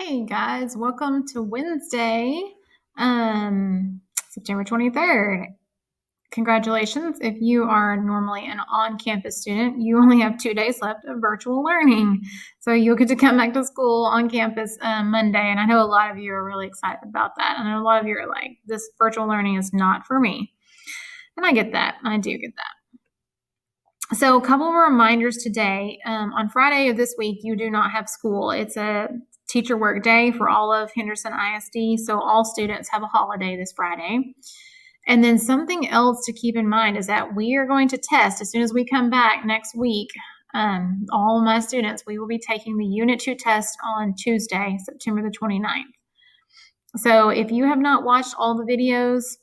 Hey guys, welcome to Wednesday, September 23rd. Congratulations. If you are normally an on-campus student, you only have 2 days left of virtual learning. So you'll get to come back to school on campus Monday. And I know a lot of you are really excited about that. I know a lot of you are like, this virtual learning is not for me. And I get that. I do get that. So a couple of reminders today. On Friday of this week, you do not have school. It's a teacher work day for all of Henderson ISD. So all students have a holiday this Friday. And then something else to keep in mind is that we are going to test as soon as we come back next week. All of my students, we will be taking the Unit 2 test on Tuesday, September the 29th. So if you have not watched all the videos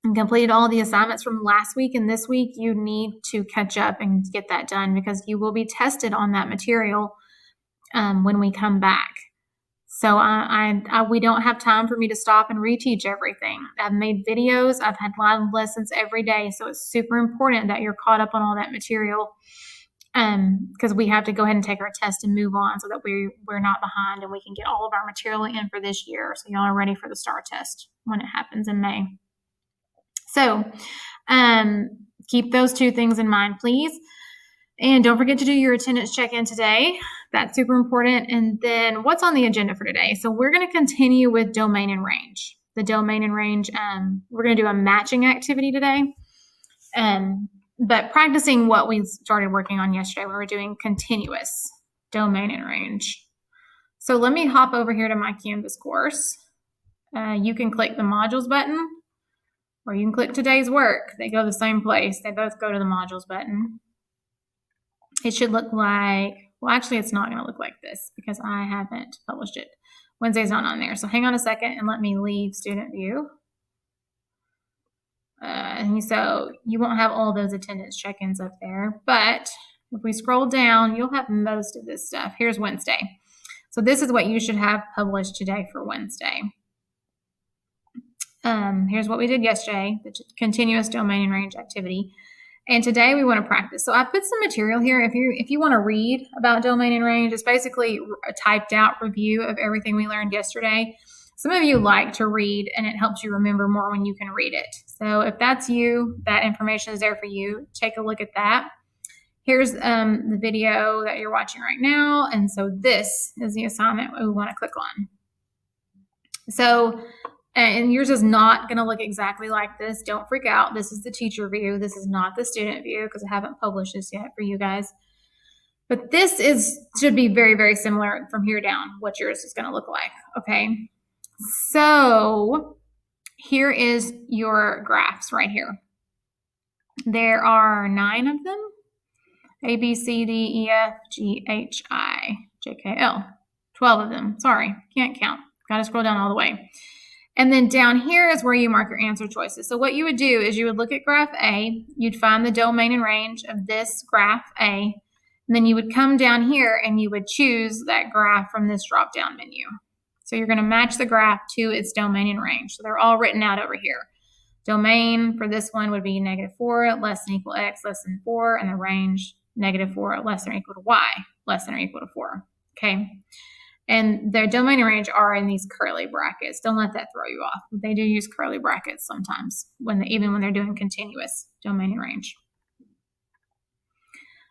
and completed all the assignments from last week and this week, you need to catch up and get that done because you will be tested on that material when we come back. So we don't have time for me to stop and reteach everything. I've made videos. I've had live lessons every day. So it's super important that you're caught up on all that material because we have to go ahead and take our test and move on so that we're not behind and we can get all of our material in for this year. So y'all are ready for the STAR test when it happens in May. So keep those two things in mind, please. And don't forget to do your attendance check-in today. That's super important. And then what's on the agenda for today? So we're going to continue with domain and range. The domain and range, we're going to do a matching activity today. But practicing what we started working on yesterday, we were doing continuous domain and range. So let me hop over here to my Canvas course. You can click the modules button or you can click today's work. They go the same place. They both go to the modules button. It should look like, well, actually, it's not going to look like this because I haven't published it. Wednesday's not on there. So hang on a second and let me leave student view. So you won't have all those attendance check-ins up there. But if we scroll down, you'll have most of this stuff. Here's Wednesday. So this is what you should have published today for Wednesday. Here's what we did yesterday, the continuous domain and range activity. And today we want to practice. So I put some material here. If you want to read about domain and range, it's basically a typed out review of everything we learned yesterday. Some of you like to read and it helps you remember more when you can read it. So if that's you, that information is there for you. Take a look at that. Here's the video that you're watching right now. And so this is the assignment we want to click on. So and yours is not going to look exactly like this. Don't freak out. This is the teacher view. This is not the student view because I haven't published this yet for you guys. But this should be very, very similar from here down, what yours is going to look like. Okay. So here is your graphs right here. There are 9 of them. A, B, C, D, E, F, G, H, I, J, K, L. 12 of them. Sorry. Can't count. Got to scroll down all the way. And then down here is where you mark your answer choices. So what you would do is you would look at graph A, you'd find the domain and range of this graph A, and then you would come down here and you would choose that graph from this drop-down menu. So you're going to match the graph to its domain and range. So they're all written out over here. Domain for this one would be -4, less than equal x, less than 4, and the range -4, less than or equal to y, less than or equal to 4. Okay. And their domain and range are in these curly brackets. Don't let that throw you off. They do use curly brackets sometimes, even when they're doing continuous domain and range.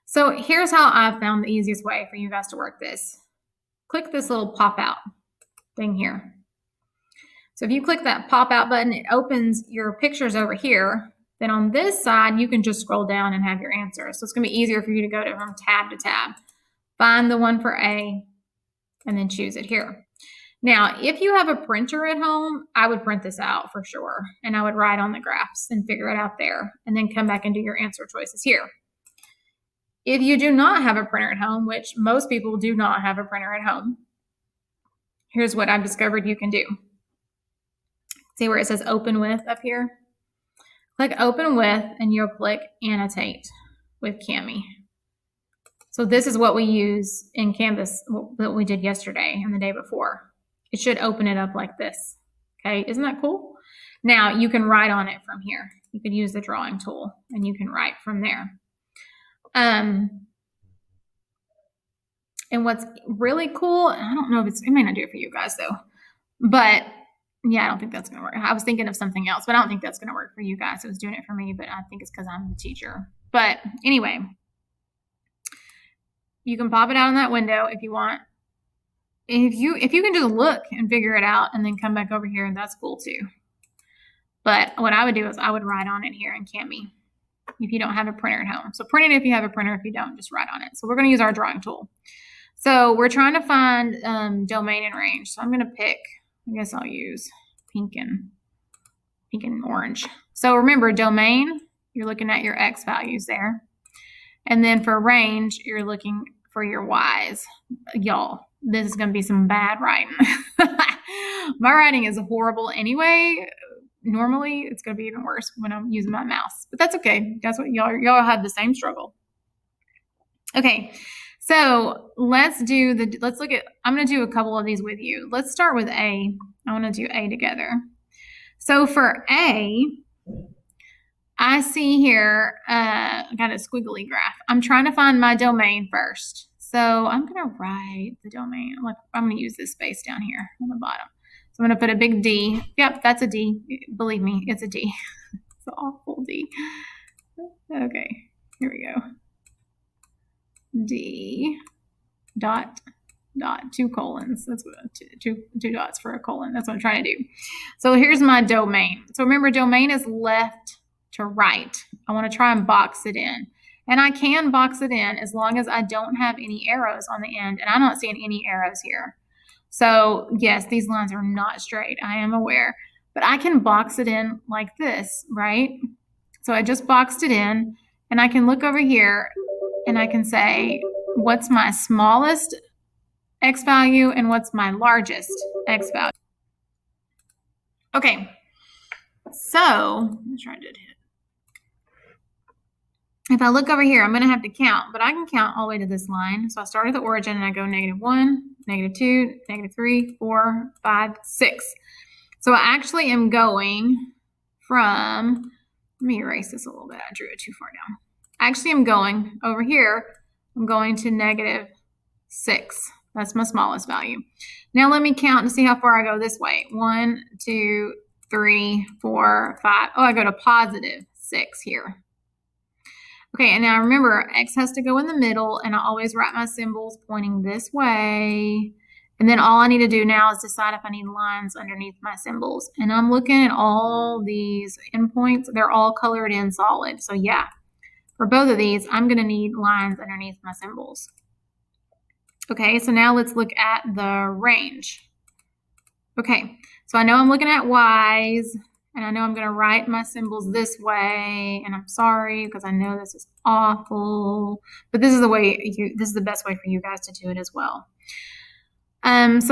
So here's how I've found the easiest way for you guys to work this. Click this little pop-out thing here. So if you click that pop-out button, it opens your pictures over here. Then on this side, you can just scroll down and have your answer. So it's going to be easier for you to go from tab to tab. Find the one for A, and then choose it here. Now, if you have a printer at home, I would print this out for sure. And I would write on the graphs and figure it out there and then come back and do your answer choices here. If you do not have a printer at home, which most people do not have a printer at home, here's what I've discovered you can do. See where it says open with up here? Click open with and you'll click annotate with Cami. So this is what we use in Canvas that we did yesterday and the day before. It should open it up like this. Okay, isn't that cool? Now you can write on it from here. You could use the drawing tool and you can write from there. And And what's really cool, and I don't know if it may not do it for you guys though, but yeah, I don't think that's going to work. I was thinking of something else, but I don't think that's going to work for you guys. It was doing it for me, but I think it's because I'm the teacher. But anyway, you can pop it out in that window if you want. If you can just look and figure it out and then come back over here, that's cool too. But what I would do is I would write on it here in Cami if you don't have a printer at home. So print it if you have a printer. If you don't, just write on it. So we're going to use our drawing tool. So we're trying to find domain and range. So I'm going to pick, I guess I'll use pink and orange. So remember, domain, you're looking at your X values there. And then for range, you're looking for your Y's. Y'all, this is going to be some bad writing. My writing is horrible anyway. Normally, it's going to be even worse when I'm using my mouse. But that's okay. That's what y'all have the same struggle. Okay. So let's look at, I'm going to do a couple of these with you. Let's start with A. I want to do A together. So for A, I see here, I got a squiggly graph. I'm trying to find my domain first. So I'm going to write the domain. I'm going to use this space down here on the bottom. So I'm going to put a big D. Yep, that's a D. Believe me, it's a D. It's an awful D. Okay, here we go. D dot 2 colons. That's what two dots for a colon. That's what I'm trying to do. So here's my domain. So remember, domain is left to right. I want to try and box it in. And I can box it in as long as I don't have any arrows on the end. And I'm not seeing any arrows here. So yes, these lines are not straight. I am aware. But I can box it in like this, right? So I just boxed it in. And I can look over here and I can say, what's my smallest X value and what's my largest X value? Okay, so I'm trying to hit. If I look over here, I'm going to have to count, but I can count all the way to this line. So I start at the origin and I go -1, -2, -3, 4, 5, 6. So I actually am going from, let me erase this a little bit. I drew it too far down. Actually, I'm going over here. I'm going to -6. That's my smallest value. Now let me count to see how far I go this way. 1, 2, 3, 4, 5. Oh, I go to +6 here. Okay, and now remember, X has to go in the middle, and I always write my symbols pointing this way. And then all I need to do now is decide if I need lines underneath my symbols. And I'm looking at all these endpoints. They're all colored in solid. So yeah, for both of these, I'm going to need lines underneath my symbols. Okay, so now let's look at the range. Okay, so I know I'm looking at Y's, and I know I'm going to write my symbols this way, and I'm sorry because I know this is awful, but this is the way this is the best way for you guys to do it as well. And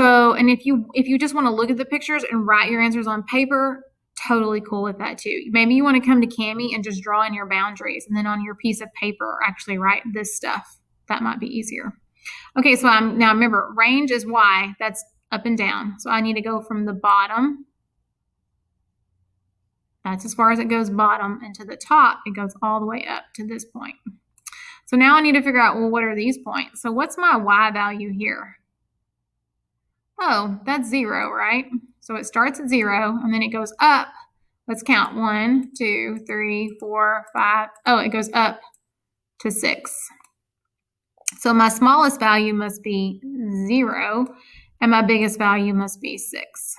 if you just want to look at the pictures and write your answers on paper, totally cool with that too. Maybe you want to come to Cami and just draw in your boundaries, and then on your piece of paper actually write this stuff. That might be easier. Okay, so now remember, range is Y. That's up and down. So I need to go from the bottom. That's as far as it goes bottom, and to the top, it goes all the way up to this point. So now I need to figure out, well, what are these points? So what's my Y value here? Oh, that's 0, right? So it starts at 0, and then it goes up. Let's count. 1, 2, 3, 4, 5. Oh, it goes up to 6. So my smallest value must be 0, and my biggest value must be 6.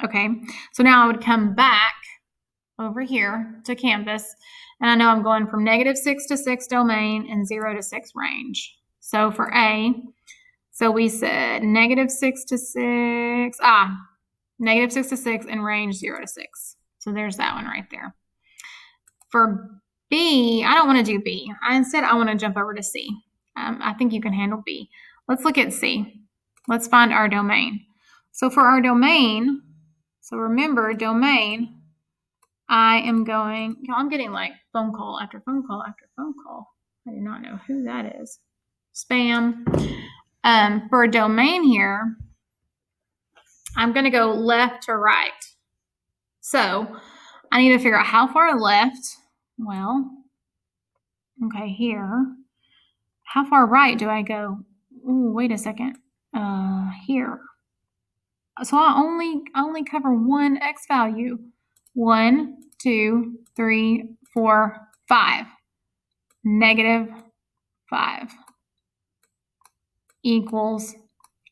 Okay, so now I would come back over here to Canvas, and I know I'm going from -6 to 6 domain and 0 to 6 range. So for A, so we said -6 to 6, -6 to 6 and range 0 to 6. So there's that one right there. For B, I don't want to do B. Instead, I want to jump over to C. I think you can handle B. Let's look at C. Let's find our domain. So for our domain, so remember domain, I am going, I'm getting like phone call after phone call after phone call. I do not know who that is. Spam. For a domain here, I'm going to go left to right. So I need to figure out how far left. Well, okay, here. How far right do I go? ooh, wait a second, here. So I only cover one x value. 1, 2, 3, 4, 5. -5 equals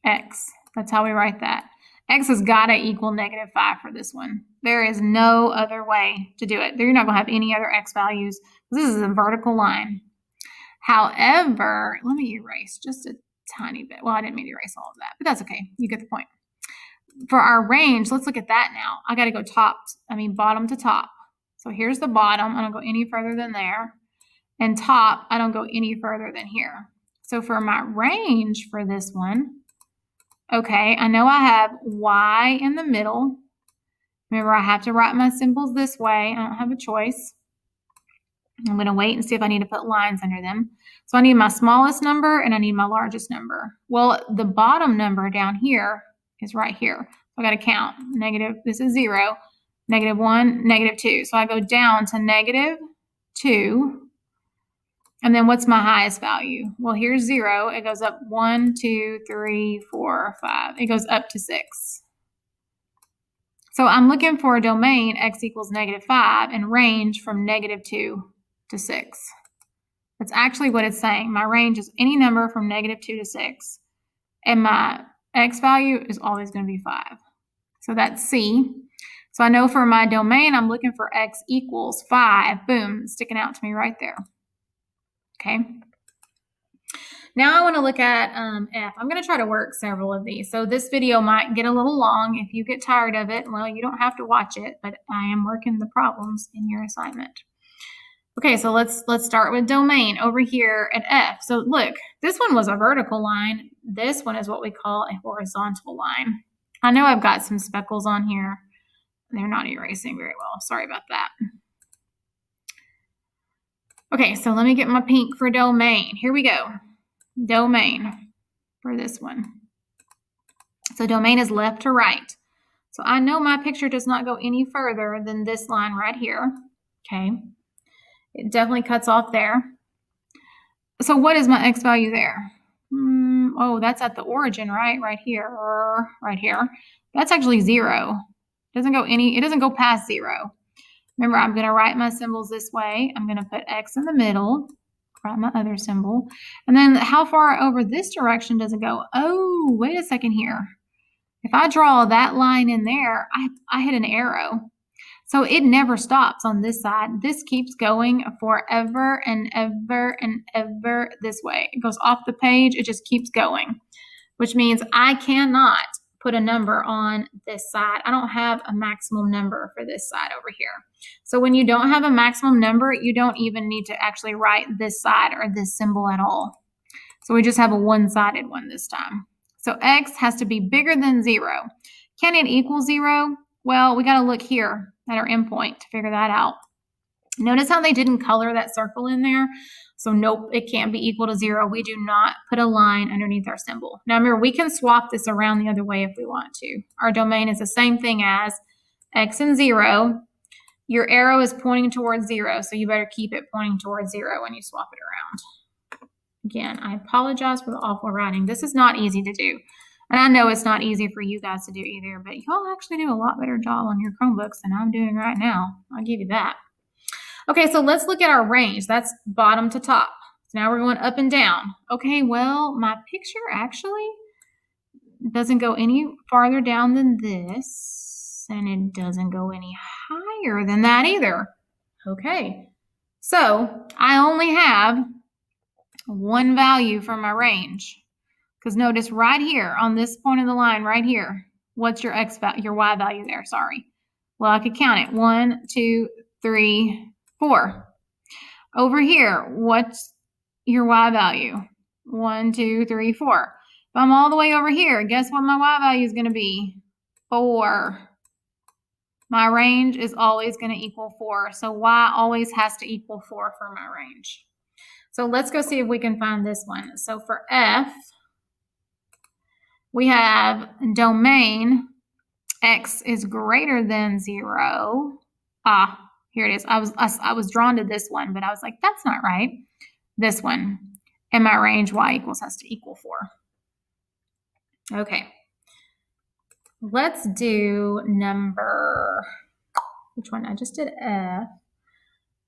x. That's how we write that. X has got to equal -5 for this one. There is no other way to do it. You're not going to have any other x values. This is a vertical line. However, let me erase just a tiny bit. Well, I didn't mean to erase all of that, but that's okay. You get the point. For our range, let's look at that now. I got to go bottom to top. So here's the bottom. I don't go any further than there. And top, I don't go any further than here. So for my range for this one, okay, I know I have y in the middle. Remember, I have to write my symbols this way. I don't have a choice. I'm going to wait and see if I need to put lines under them. So I need my smallest number and I need my largest number. Well, the bottom number down here is right here. So I got to count. This is 0, -1, -2. So I go down to -2. And then what's my highest value? Well, here's 0. It goes up 1, 2, 3, 4, 5. It goes up to 6. So I'm looking for a domain x equals -5 and range from -2 to 6. That's actually what it's saying. My range is any number from -2 to 6. And my x value is always going to be 5. So that's C. So I know for my domain, I'm looking for x equals 5. Boom, it's sticking out to me right there. Okay. Now I want to look at F. I'm going to try to work several of these. So this video might get a little long. If you get tired of it, well, you don't have to watch it, but I am working the problems in your assignment. Okay, so let's start with domain over here at F. So look, this one was a vertical line. This one is what we call a horizontal line. I know I've got some speckles on here. They're not erasing very well. Sorry about that. Okay, so let me get my pink for domain. Here we go. Domain for this one. So domain is left to right. So I know my picture does not go any further than this line right here. Okay. It definitely cuts off there. So what is my x value there? Oh, that's at the origin, right? Right here, right here. That's actually 0. It doesn't go past 0. Remember, I'm going to write my symbols this way. I'm going to put x in the middle, write my other symbol. And then how far over this direction does it go? Oh, wait a second here. If I draw that line in there, I hit an arrow. So it never stops on this side. This keeps going forever and ever and ever this way. It goes off the page. It just keeps going, which means I cannot put a number on this side. I don't have a maximum number for this side over here. So when you don't have a maximum number, you don't even need to actually write this side or this symbol at all. So we just have a one-sided one this time. So x has to be bigger than 0. Can it equal 0? Well, we got to look here at our endpoint to figure that out. Notice how they didn't color that circle in there? So nope, it can't be equal to 0. We do not put a line underneath our symbol. Now remember, we can swap this around the other way if we want to. Our domain is the same thing as x and 0. Your arrow is pointing towards 0, so you better keep it pointing towards 0 when you swap it around. Again, I apologize for the awful writing. This is not easy to do. And I know it's not easy for you guys to do either, but y'all actually do a lot better job on your Chromebooks than I'm doing right now. I'll give you that. Okay, so let's look at our range. That's bottom to top. So now we're going up and down. Okay, well, my picture actually doesn't go any farther down than this, and it doesn't go any higher than that either. Okay, so I only have one value for my range. Because notice right here on this point of the line right here, what's your y value there? Sorry. Well, I could count it. 1, 2, 3, 4. Over here, what's your y value? 1, 2, 3, 4. If I'm all the way over here, guess what my y value is going to be? 4. My range is always going to equal 4. So y always has to equal 4 for my range. So let's go see if we can find this one. So for F, we have domain x is greater than 0. Here it is. I was drawn to this one, but I was like, that's not right. This one. And my range y has to equal 4. Okay. Let's do number, which one? I just did F.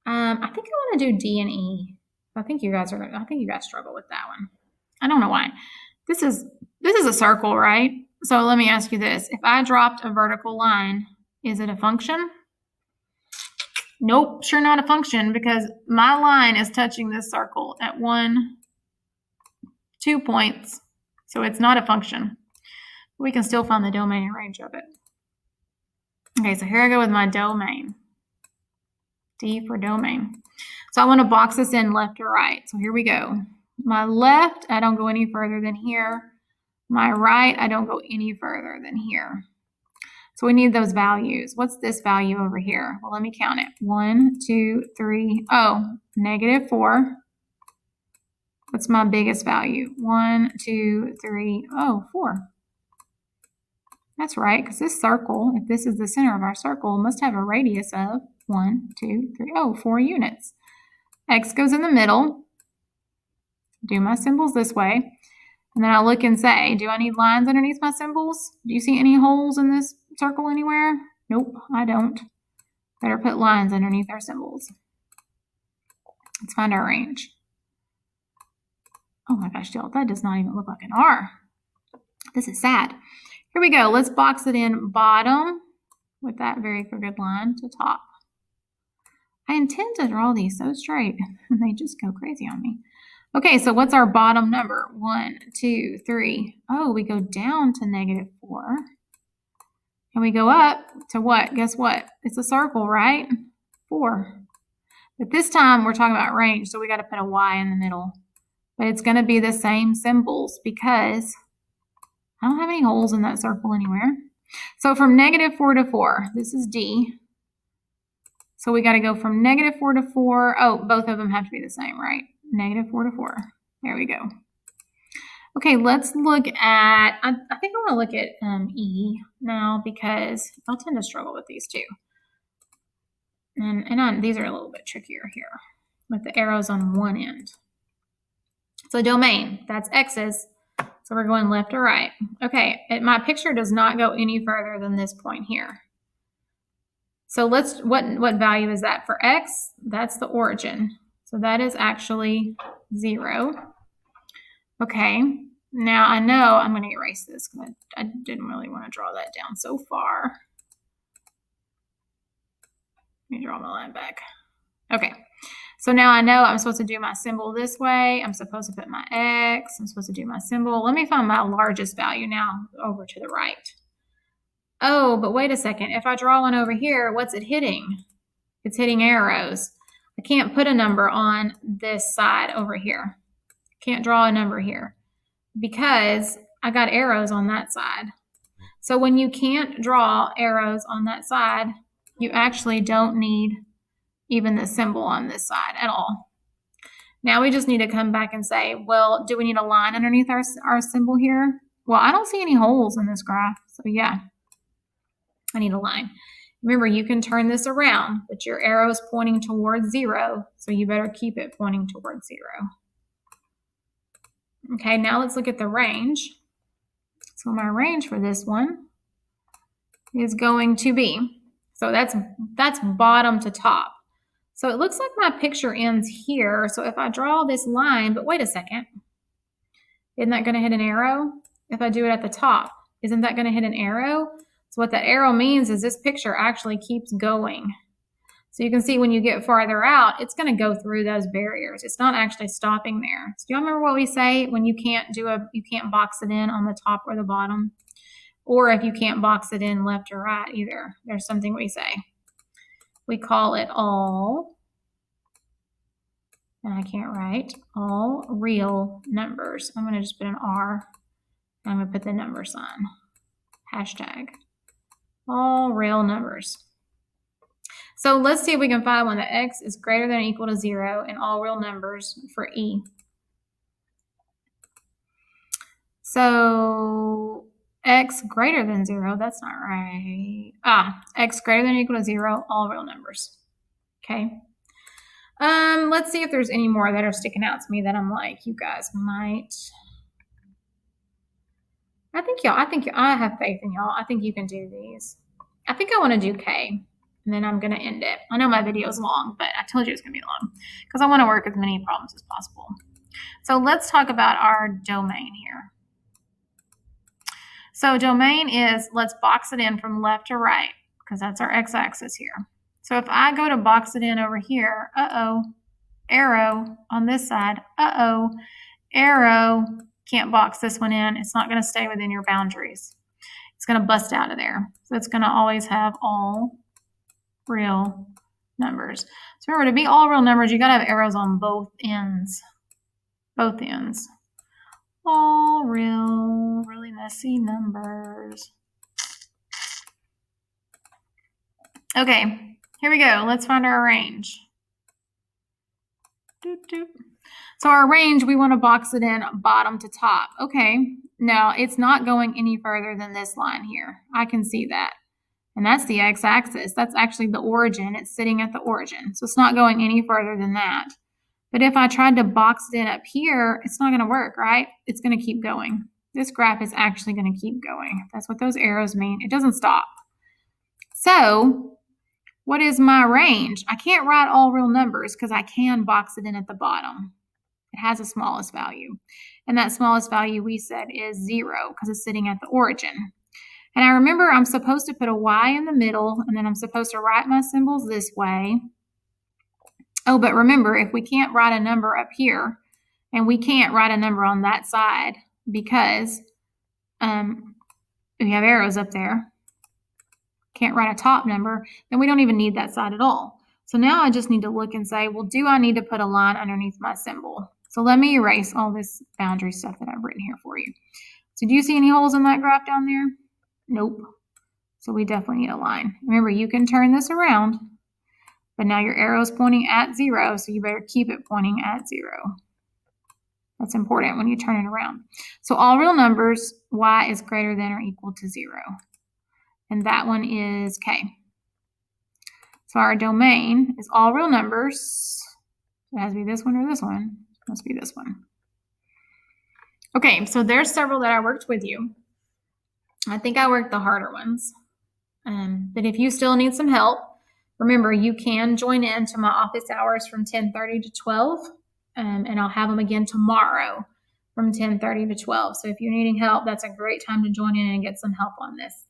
I think I want to do D and E. I think you guys struggle with that one. I don't know why. This is a circle, right? So let me ask you this. If I dropped a vertical line, is it a function? Nope, sure not a function, because my line is touching this circle at 2 points. So it's not a function. We can still find the domain and range of it. Okay, so here I go with my domain. D for domain. So I want to box this in left or right. So here we go. My left, I don't go any further than here. My right, I don't go any further than here. So we need those values. What's this value over here? Well, let me count it. 1, 2, 3. Oh, -4. What's my biggest value? 1, 2, 3. Oh, 4. That's right, because this circle, if this is the center of our circle, must have a radius of 1, 2, 3. Oh, 4 units. X goes in the middle. Do my symbols this way. And then I'll look and say, do I need lines underneath my symbols? Do you see any holes in this circle anywhere? Nope, I don't. Better put lines underneath our symbols. Let's find our range. Oh my gosh, y'all, that does not even look like an R. This is sad. Here we go. Let's box it in bottom with that very crooked line to top. I intend to draw these so straight, and they just go crazy on me. Okay, so what's our bottom number? 1, 2, 3. Oh, we go down to -4. And we go up to what? Guess what? It's a circle, right? 4. But this time we're talking about range, so we got to put a Y in the middle. But it's going to be the same symbols because I don't have any holes in that circle anywhere. So from -4 to 4, this is D. So we got to go from -4 to 4. Oh, both of them have to be the same, right? -4 to 4. There we go. Okay, let's look at, I think I want to look at E now because I'll tend to struggle with these two. And these are a little bit trickier here with the arrows on one end. So domain, that's X's. So we're going left or right. Okay, my picture does not go any further than this point here. So what value is that for X? That's the origin. So that is actually 0. Okay, now I know I'm going to erase this because I didn't really want to draw that down so far. Let me draw my line back. Okay, so now I know I'm supposed to do my symbol this way. I'm supposed to put my X. I'm supposed to do my symbol. Let me find my largest value now over to the right. Oh, but wait a second. If I draw one over here, what's it hitting? It's hitting arrows. I can't put a number on this side over here. Can't draw a number here because I got arrows on that side. So when you can't draw arrows on that side, you actually don't need even the symbol on this side at all. Now we just need to come back and say, well, do we need a line underneath our symbol here? Well, I don't see any holes in this graph, so yeah, I need a line. Remember, you can turn this around, but your arrow is pointing towards 0, so you better keep it pointing towards 0. Okay, now let's look at the range. So my range for this one is going to be, so that's bottom to top. So it looks like my picture ends here. So if I draw this line, but wait a second, isn't that going to hit an arrow? If I do it at the top, isn't that going to hit an arrow? So what that arrow means is this picture actually keeps going. So you can see when you get farther out, it's going to go through those barriers. It's not actually stopping there. So do you remember what we say when you can't box it in on the top or the bottom? Or if you can't box it in left or right either, there's something we say. We call it all, and I can't write, all real numbers. I'm going to just put an R, and I'm going to put the number sign, hashtag, all real numbers. So let's see if we can find one that X is greater than or equal to 0 in all real numbers for E. So X greater than 0, that's not right. X greater than or equal to 0, all real numbers. Okay. Let's see if there's any more that are sticking out to me that I'm like, you guys might I have faith in y'all. I think you can do these. I think I want to do K, and then I'm going to end it. I know my video is long, but I told you it's going to be long because I want to work as many problems as possible. So let's talk about our domain here. So domain is, let's box it in from left to right because that's our x-axis here. So if I go to box it in over here, arrow on this side, arrow, can't box this one in. It's not going to stay within your boundaries. It's going to bust out of there. So it's going to always have all real numbers. So remember, to be all real numbers, you got to have arrows on both ends. Both ends. All real, really messy numbers. Okay, here we go. Let's find our range. Doop, doop. So our range, we want to box it in bottom to top. Okay, now it's not going any further than this line here. I can see that. And that's the x-axis. That's actually the origin. It's sitting at the origin. So it's not going any further than that. But if I tried to box it in up here, it's not going to work, right? It's going to keep going. This graph is actually going to keep going. That's what those arrows mean. It doesn't stop. So what is my range? I can't write all real numbers because I can box it in at the bottom. It has a smallest value. And that smallest value we said is 0 because it's sitting at the origin. And I remember I'm supposed to put a y in the middle, and then I'm supposed to write my symbols this way. Oh, but remember, if we can't write a number up here, and we can't write a number on that side because we have arrows up there, can't write a top number, then we don't even need that side at all. So now I just need to look and say, well, do I need to put a line underneath my symbol? So let me erase all this boundary stuff that I've written here for you. So do you see any holes in that graph down there? Nope. So we definitely need a line. Remember, you can turn this around, but now your arrow is pointing at 0, so you better keep it pointing at 0. That's important when you turn it around. So all real numbers, y is greater than or equal to 0. And that one is K. So our domain is all real numbers. It has to be this one or this one. It must be this one. Okay, so there's several that I worked with you. I think I worked the harder ones. But if you still need some help, remember, you can join in to my office hours from 10:30 to 12, and I'll have them again tomorrow from 10:30 to 12. So if you're needing help, that's a great time to join in and get some help on this.